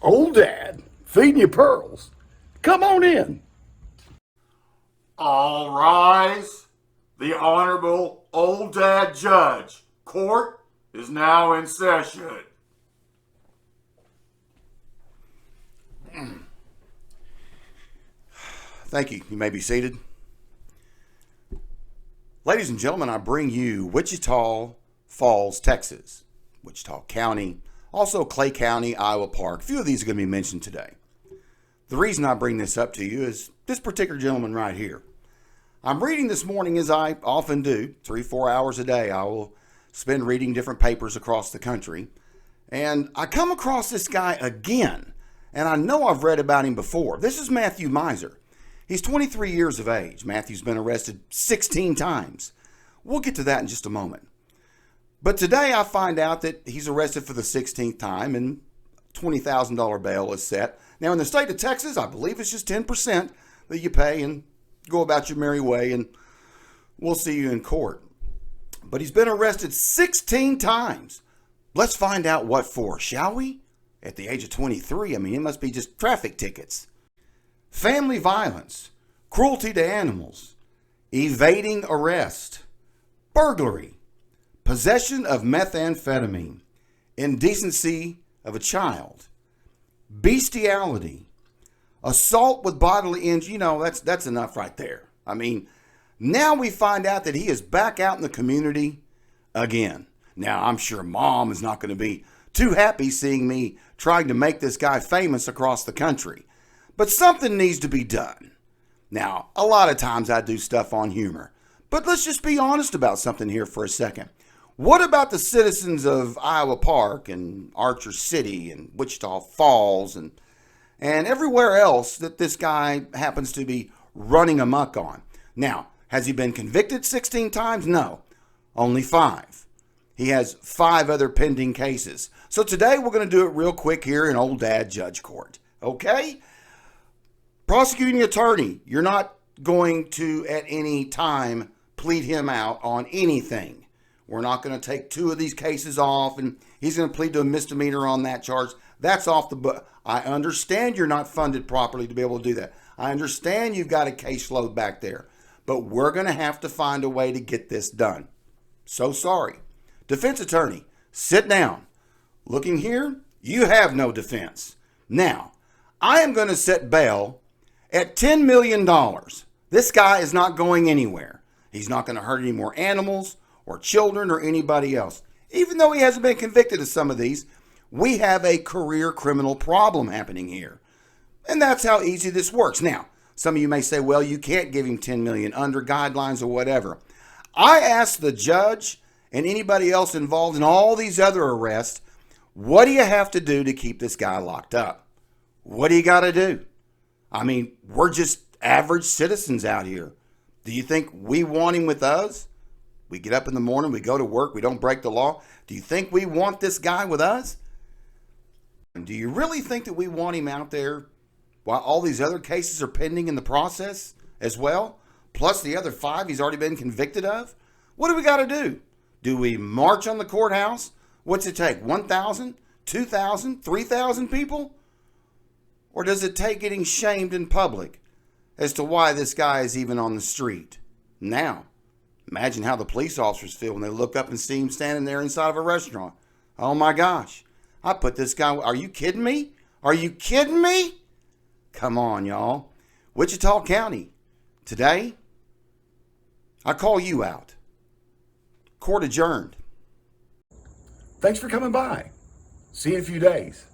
Old Dad, feeding you pearls. Come on in. All rise. The Honorable Old Dad Judge. Court is now in session. Thank you. You may be seated. Ladies and gentlemen, I bring you Wichita Falls, Texas, Wichita County, also Clay County, Iowa Park. A few of these are going to be mentioned today. The reason I bring this up to you is this particular gentleman right here. I'm reading this morning, as I often do, 3-4 hours a day. I will spend reading different papers across the country. And I come across this guy again, and I know I've read about him before. This is Matthew Miser. He's 23 years of age. Matthew's been arrested 16 times. We'll get to that in just a moment. But today I find out that he's arrested for the 16th time and $20,000 bail is set. Now in the state of Texas, I believe it's just 10% that you pay and go about your merry way, and we'll see you in court. But he's been arrested 16 times. Let's find out what for, shall we? At the age of 23, I mean, it must be just traffic tickets. Family violence, cruelty to animals, evading arrest, burglary, possession of methamphetamine, indecency of a child, bestiality, assault with bodily injury. You know, that's enough right there. I mean, now we find out that he is back out in the community again. Now, I'm sure Mom is not going to be too happy seeing me trying to make this guy famous across the country. But something needs to be done. Now, a lot of times I do stuff on humor. But let's just be honest about something here for a second. What about the citizens of Iowa Park and Archer City and Wichita Falls and everywhere else that this guy happens to be running amok on? Now, has he been convicted 16 times? No, only 5. He has 5 other pending cases. So today we're going to do it real quick here in Old Dad Judge Court. Okay? Prosecuting attorney, you're not going to at any time plead him out on anything. We're not going to take 2 of these cases off and he's going to plead to a misdemeanor on that charge. That's off the book. I understand you're not funded properly to be able to do that. I understand you've got a caseload back there. But we're going to have to find a way to get this done. So sorry. Defense attorney, sit down. Looking here, you have no defense. Now, I am going to set bail at $10 million. This guy is not going anywhere. He's not going to hurt any more animals or children or anybody else. Even though he hasn't been convicted of some of these, we have a career criminal problem happening here. And that's how easy this works. Now, some of you may say, well, you can't give him $10 million under guidelines or whatever. I asked the judge and anybody else involved in all these other arrests, what do you have to do to keep this guy locked up? What do you got to do? I mean, we're just average citizens out here. Do you think we want him with us? We get up in the morning, we go to work, we don't break the law. Do you think we want this guy with us? And do you really think that we want him out there while all these other cases are pending in the process as well? Plus the other 5 he's already been convicted of? What do we got to do? Do we march on the courthouse? What's it take? 1,000, 2,000, 3,000 people? Or does it take getting shamed in public as to why this guy is even on the street? Now, imagine how the police officers feel when they look up and see him standing there inside of a restaurant. Oh my gosh, I put this guy, are you kidding me? Are you kidding me? Come on, y'all. Wichita County, today, I call you out. Court adjourned. Thanks for coming by. See you in a few days.